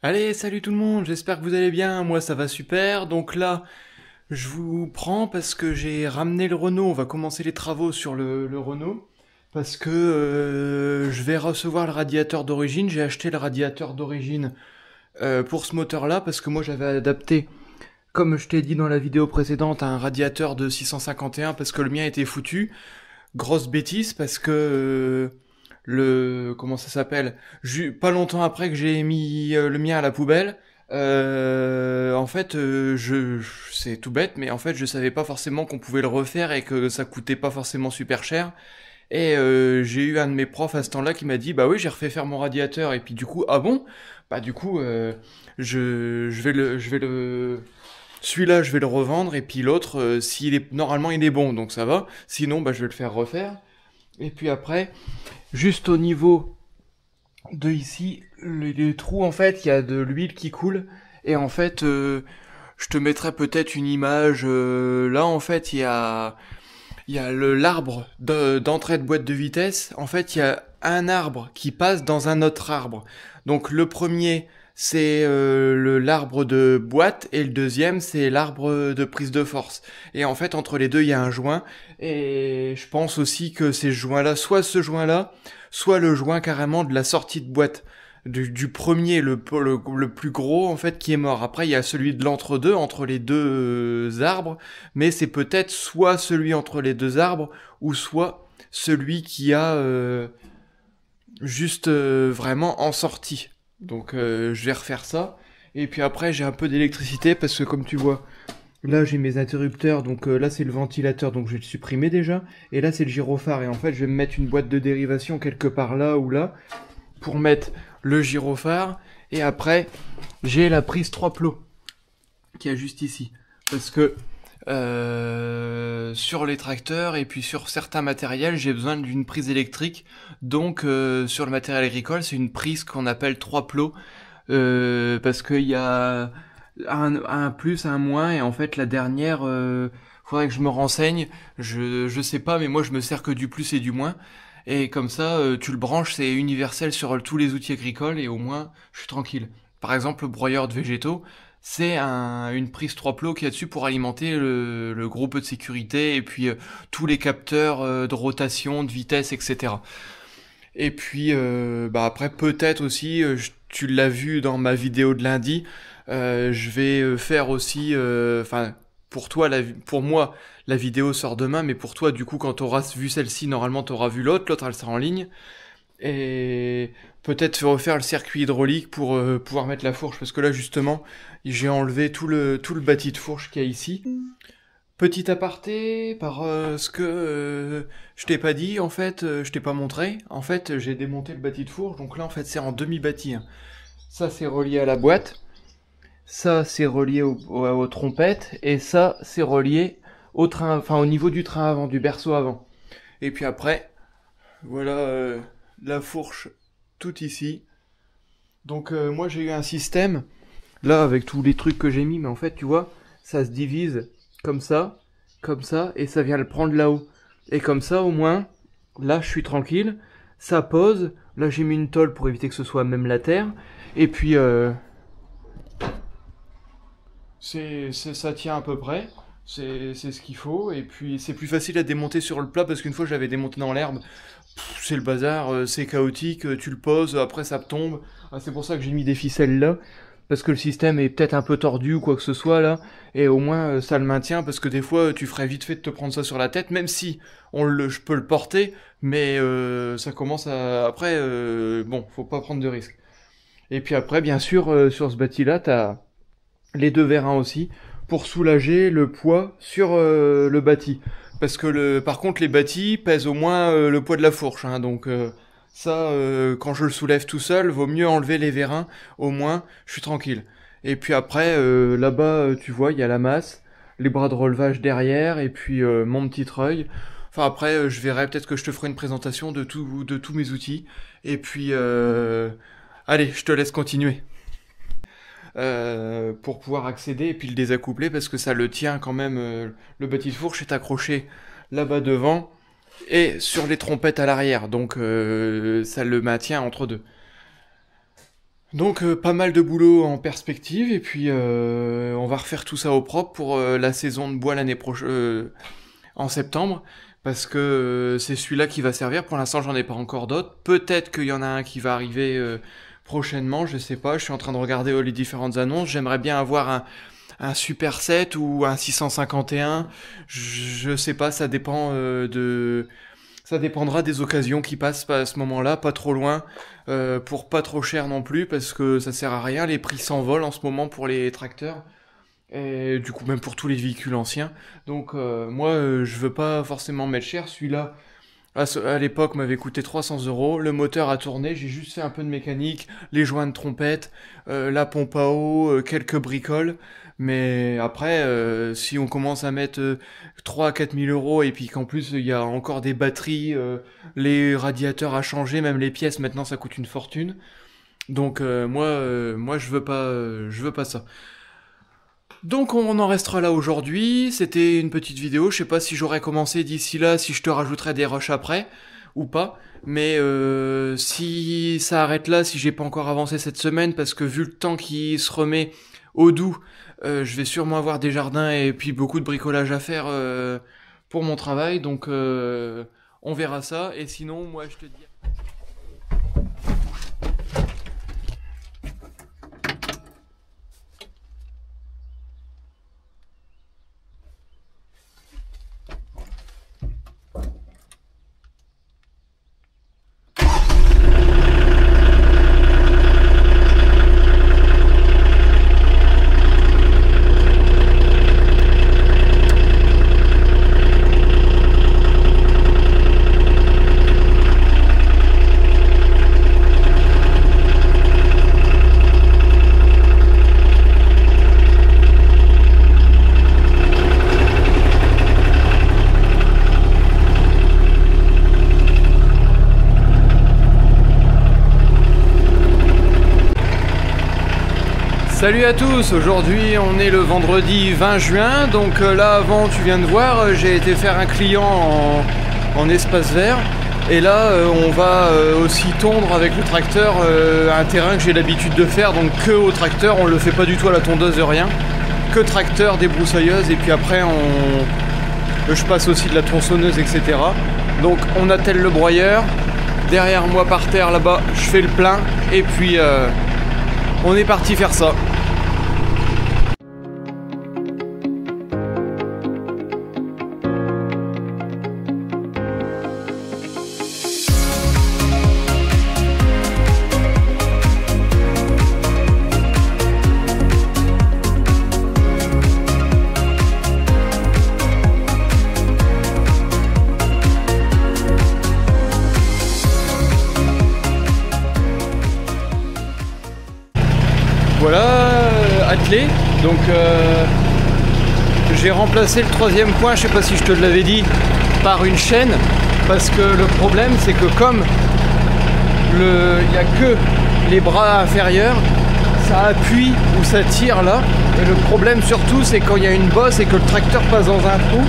Allez, salut tout le monde, j'espère que vous allez bien, moi ça va super. Donc là, je vous prends parce que j'ai ramené le Renault, on va commencer les travaux sur le Renault. Parce que je vais recevoir le radiateur d'origine, j'ai acheté le radiateur d'origine pour ce moteur-là, parce que moi j'avais adapté, comme je t'ai dit dans la vidéo précédente, un radiateur de 651 parce que le mien était foutu. Grosse bêtise parce que comment ça s'appelle, pas longtemps après que j'ai mis le mien à la poubelle, en fait c'est tout bête, mais en fait je savais pas forcément qu'on pouvait le refaire et que ça coûtait pas forcément super cher. Et j'ai eu un de mes profs à ce temps-là qui m'a dit bah oui, j'ai refait faire mon radiateur. Et puis du coup, ah bon, bah du coup je vais le celui-là, je vais le revendre, et puis l'autre, s'il est normalement il est bon, donc ça va. Sinon, bah je vais le faire refaire. Et puis après, juste au niveau de ici, les trous, en fait, il y a de l'huile qui coule. Et en fait, je te mettrai peut-être une image. Là, en fait, il y a l'arbre d'entrée de boîte de vitesse. En fait, il y a un arbre qui passe dans un autre arbre. Donc le premier, c'est l'arbre de boîte, et le deuxième, c'est l'arbre de prise de force. Et en fait, entre les deux, il y a un joint. Et je pense aussi que ces joints-là, soit ce joint-là, soit le joint carrément de la sortie de boîte. Du premier, le plus gros, en fait, qui est mort. Après, il y a celui de l'entre-deux, entre les deux arbres, mais c'est peut-être soit celui entre les deux arbres, ou soit celui qui a juste vraiment en sortie. Donc je vais refaire ça. Et puis après, j'ai un peu d'électricité, parce que comme tu vois, là j'ai mes interrupteurs, donc là c'est le ventilateur, donc je vais le supprimer déjà. Et là c'est le gyrophare, et en fait je vais me mettre une boîte de dérivation quelque part là ou là, pour mettre le gyrophare. Et après, j'ai la prise 3 plots, qui est juste ici. Parce que sur les tracteurs et puis sur certains matériels, j'ai besoin d'une prise électrique. Donc sur le matériel agricole, c'est une prise qu'on appelle 3 plots. Parce qu'il y a un plus, un moins, et en fait la dernière, faudrait que je me renseigne. Je sais pas, mais moi je me sers que du plus et du moins. Et comme ça, tu le branches, c'est universel sur tous les outils agricoles, et au moins je suis tranquille. Par exemple, le broyeur de végétaux, c'est une prise 3 plots qu'il y a dessus pour alimenter le groupe de sécurité, et puis tous les capteurs de rotation, de vitesse, etc. Et puis bah après peut-être aussi, tu l'as vu dans ma vidéo de lundi, je vais faire aussi, enfin pour toi, pour moi la vidéo sort demain, mais pour toi du coup quand tu auras vu celle-ci, normalement tu auras vu l'autre elle sera en ligne. Et peut-être refaire le circuit hydraulique pour pouvoir mettre la fourche, parce que là justement j'ai enlevé tout le bâti de fourche qu'il y a ici. Petit aparté, par ce que je t'ai pas dit, en fait, je t'ai pas montré. En fait, j'ai démonté le bâti de fourche, donc là, en fait, c'est en demi-bâti, hein. Ça, c'est relié à la boîte. Ça, c'est relié aux trompettes. Et ça, c'est relié au train, enfin, au niveau du train avant, du berceau avant. Et puis après, voilà la fourche tout ici. Donc, moi, j'ai eu un système, là, avec tous les trucs que j'ai mis, mais en fait, tu vois, ça se divise comme ça, et ça vient le prendre là-haut. Et comme ça, au moins, là, je suis tranquille, ça pose, là, j'ai mis une tôle pour éviter que ce soit même la terre, et puis, ça tient à peu près, c'est ce qu'il faut, et puis c'est plus facile à démonter sur le plat, parce qu'une fois, je l'avais démonté dans l'herbe, c'est le bazar, c'est chaotique, tu le poses, après ça tombe. Ah, c'est pour ça que j'ai mis des ficelles là, parce que le système est peut-être un peu tordu ou quoi que ce soit là, et au moins ça le maintient, parce que des fois tu ferais vite fait de te prendre ça sur la tête, même si je peux le porter, mais ça commence à... Après, bon, faut pas prendre de risques. Et puis après, bien sûr, sur ce bâti-là, t'as les deux vérins aussi, pour soulager le poids sur le bâti. Parce que par contre, les bâtis pèsent au moins le poids de la fourche, hein, donc ça, quand je le soulève tout seul, vaut mieux enlever les vérins, au moins, je suis tranquille. Et puis après, là-bas, tu vois, il y a la masse, les bras de relevage derrière, et puis mon petit treuil. Enfin après, je verrai, peut-être que je te ferai une présentation de tous mes outils. Et puis, allez, je te laisse continuer pour pouvoir accéder et puis le désaccoupler, parce que ça le tient quand même. Le bâti de fourche est accroché là-bas devant et sur les trompettes à l'arrière, donc ça le maintient entre deux. Donc pas mal de boulot en perspective et puis on va refaire tout ça au propre pour la saison de bois l'année prochaine en septembre parce que c'est celui-là qui va servir. Pour l'instant j'en ai pas encore d'autres. Peut-être qu'il y en a un qui va arriver prochainement, je sais pas. Je suis en train de regarder les différentes annonces. J'aimerais bien avoir un Super 7 ou un 651. Je sais pas, ça dépend ça dépendra des occasions qui passent à ce moment-là, pas trop loin, pour pas trop cher non plus, parce que ça sert à rien, les prix s'envolent en ce moment pour les tracteurs, et du coup même pour tous les véhicules anciens. Donc moi je veux pas forcément mettre cher, celui-là à l'époque m'avait coûté 300 €, le moteur a tourné, j'ai juste fait un peu de mécanique, les joints de trompette, la pompe à eau, quelques bricoles, mais après, si on commence à mettre 3 à 4 000 € et puis qu'en plus il y a encore des batteries, les radiateurs à changer, même les pièces maintenant ça coûte une fortune. Donc moi je veux pas ça. Donc on en restera là aujourd'hui, c'était une petite vidéo, je sais pas si j'aurais commencé d'ici là, si je te rajouterai des rushs après, ou pas, mais si ça arrête là, si j'ai pas encore avancé cette semaine, parce que vu le temps qui se remet au doux, je vais sûrement avoir des jardins et puis beaucoup de bricolage à faire pour mon travail, donc on verra ça, et sinon moi je te dis... Salut à tous, aujourd'hui on est le vendredi 20 juin, donc là avant tu viens de voir, j'ai été faire un client en espace vert, et là on va aussi tondre avec le tracteur un terrain que j'ai l'habitude de faire, donc que au tracteur, on le fait pas du tout à la tondeuse de rien, que tracteur, débroussailleuse, et puis après je passe aussi de la tronçonneuse, etc. Donc on attelle le broyeur, derrière moi par terre là-bas je fais le plein, et puis on est parti faire ça. Voilà, attelé, donc j'ai remplacé le troisième point, je sais pas si je te l'avais dit, par une chaîne, parce que le problème c'est que comme il n'y a que les bras inférieurs, ça appuie ou ça tire là, et le problème surtout c'est quand il y a une bosse et que le tracteur passe dans un trou,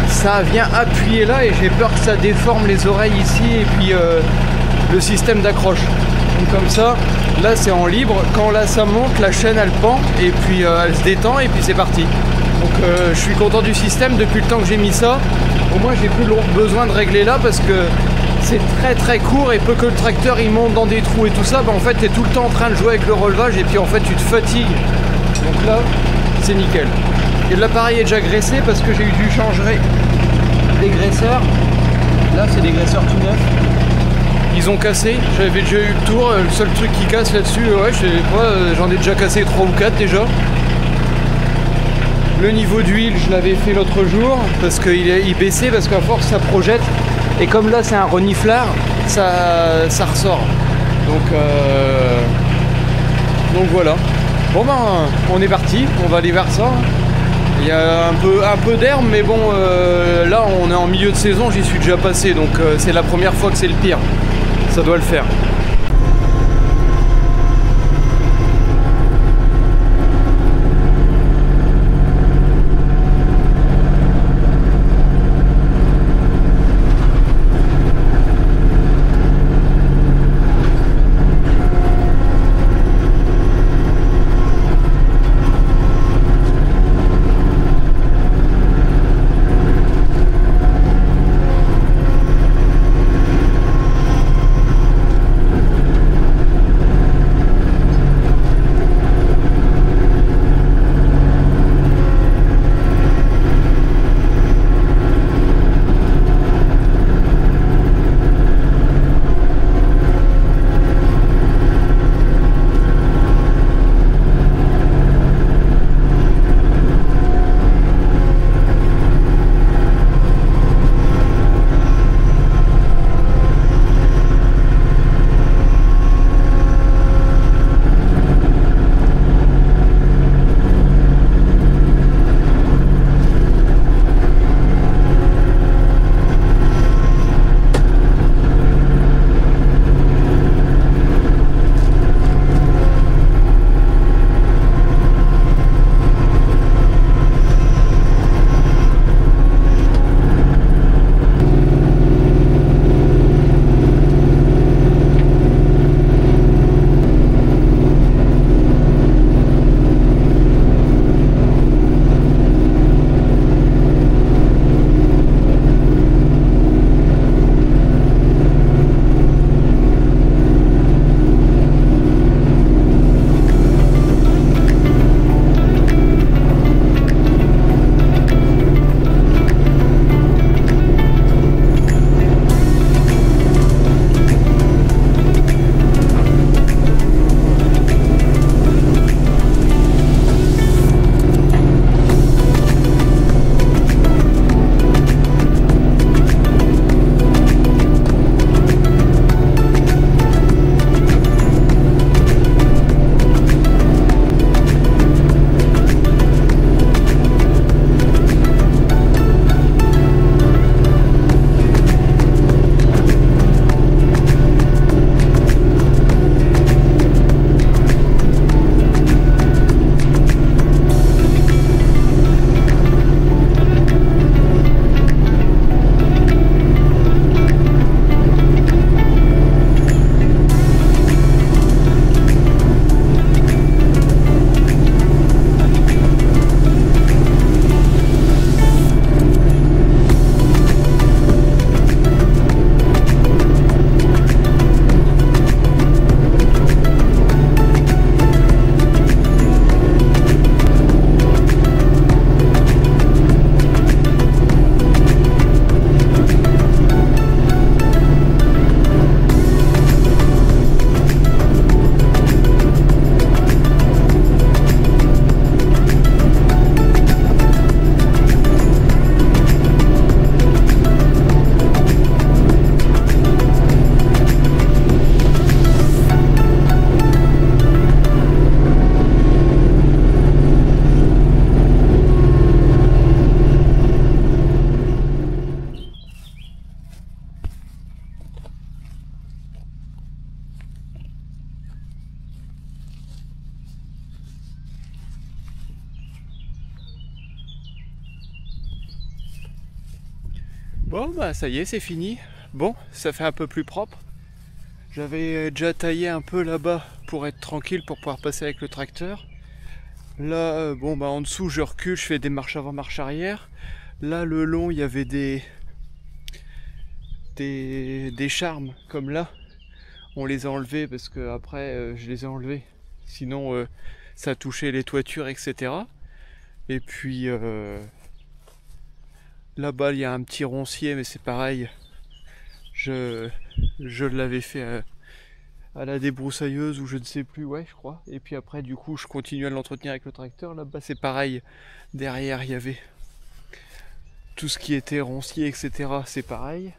ça vient appuyer là et j'ai peur que ça déforme les oreilles ici et puis le système d'accroche. Donc comme ça, là c'est en libre, quand là ça monte, la chaîne elle pend et puis elle se détend et puis c'est parti. Donc je suis content du système depuis le temps que j'ai mis ça. Au moins j'ai plus besoin de régler là parce que c'est très très court et peu que le tracteur il monte dans des trous et tout ça, bah en fait tu es tout le temps en train de jouer avec le relevage et puis en fait tu te fatigues. Donc là c'est nickel. Et l'appareil est déjà graissé parce que j'ai dû changer les graisseurs. Là c'est des graisseurs tout neufs. Ils ont cassé, j'avais déjà eu le tour, le seul truc qui casse là-dessus, ouais, je sais pas, j'en ai déjà cassé 3 ou 4 déjà. Le niveau d'huile, je l'avais fait l'autre jour, parce qu'il baissait, parce qu'à force ça projette, et comme là c'est un reniflard, ça ressort. Donc voilà. Bon ben, on est parti, on va aller vers ça. Il y a un peu d'herbe, mais bon, là on est en milieu de saison, j'y suis déjà passé, donc c'est la première fois que c'est le pire. Ça doit le faire. Bon bah ça y est, c'est fini. Bon, ça fait un peu plus propre. J'avais déjà taillé un peu là-bas pour être tranquille, pour pouvoir passer avec le tracteur. Là, bon bah en dessous je recule, je fais des marches avant, marches arrière. Là le long il y avait des charmes comme là. On les a enlevés parce que après je les ai enlevés. Sinon ça touchait les toitures, etc. Et puis là-bas il y a un petit roncier, mais c'est pareil. Je l'avais fait à la débroussailleuse ou je ne sais plus, ouais je crois. Et puis après du coup je continue à l'entretenir avec le tracteur. Là-bas c'est pareil. Derrière il y avait tout ce qui était roncier, etc. C'est pareil.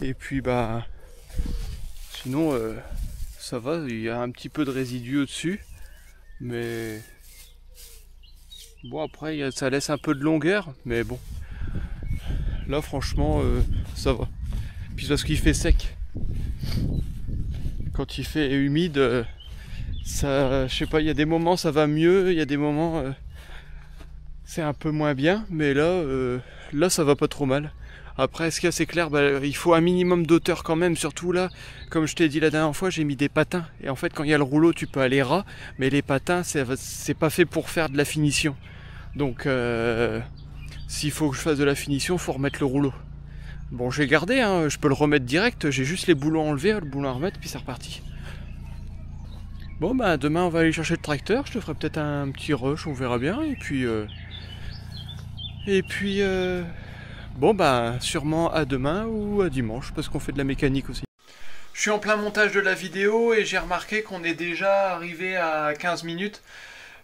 Et puis bah sinon ça va, il y a un petit peu de résidus au-dessus. Mais bon après ça laisse un peu de longueur. Mais bon. Là franchement ça va. Puis parce qu'il fait sec. Quand il fait humide, ça, je sais pas, il y a des moments ça va mieux, il y a des moments c'est un peu moins bien, mais là ça va pas trop mal. Après, ce qu'il y a, c'est clair, bah, il faut un minimum d'auteur quand même, surtout là, comme je t'ai dit la dernière fois, j'ai mis des patins. Et en fait, quand il y a le rouleau, tu peux aller ras, mais les patins, c'est pas fait pour faire de la finition. Donc, s'il faut que je fasse de la finition, faut remettre le rouleau. Bon, j'ai gardé, hein, je peux le remettre direct, j'ai juste les boulons à enlever, le boulon à remettre, puis c'est reparti. Bon, bah demain, on va aller chercher le tracteur, je te ferai peut-être un petit rush, on verra bien, et puis... bon bah sûrement à demain ou à dimanche parce qu'on fait de la mécanique aussi. Je suis en plein montage de la vidéo et j'ai remarqué qu'on est déjà arrivé à 15 minutes.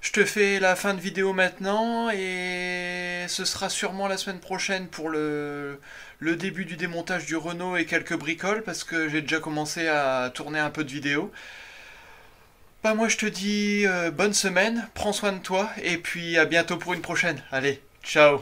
Je te fais la fin de vidéo maintenant et ce sera sûrement la semaine prochaine pour le début du démontage du Renault et quelques bricoles parce que j'ai déjà commencé à tourner un peu de vidéos. Bah moi je te dis bonne semaine, prends soin de toi et puis à bientôt pour une prochaine. Allez, ciao!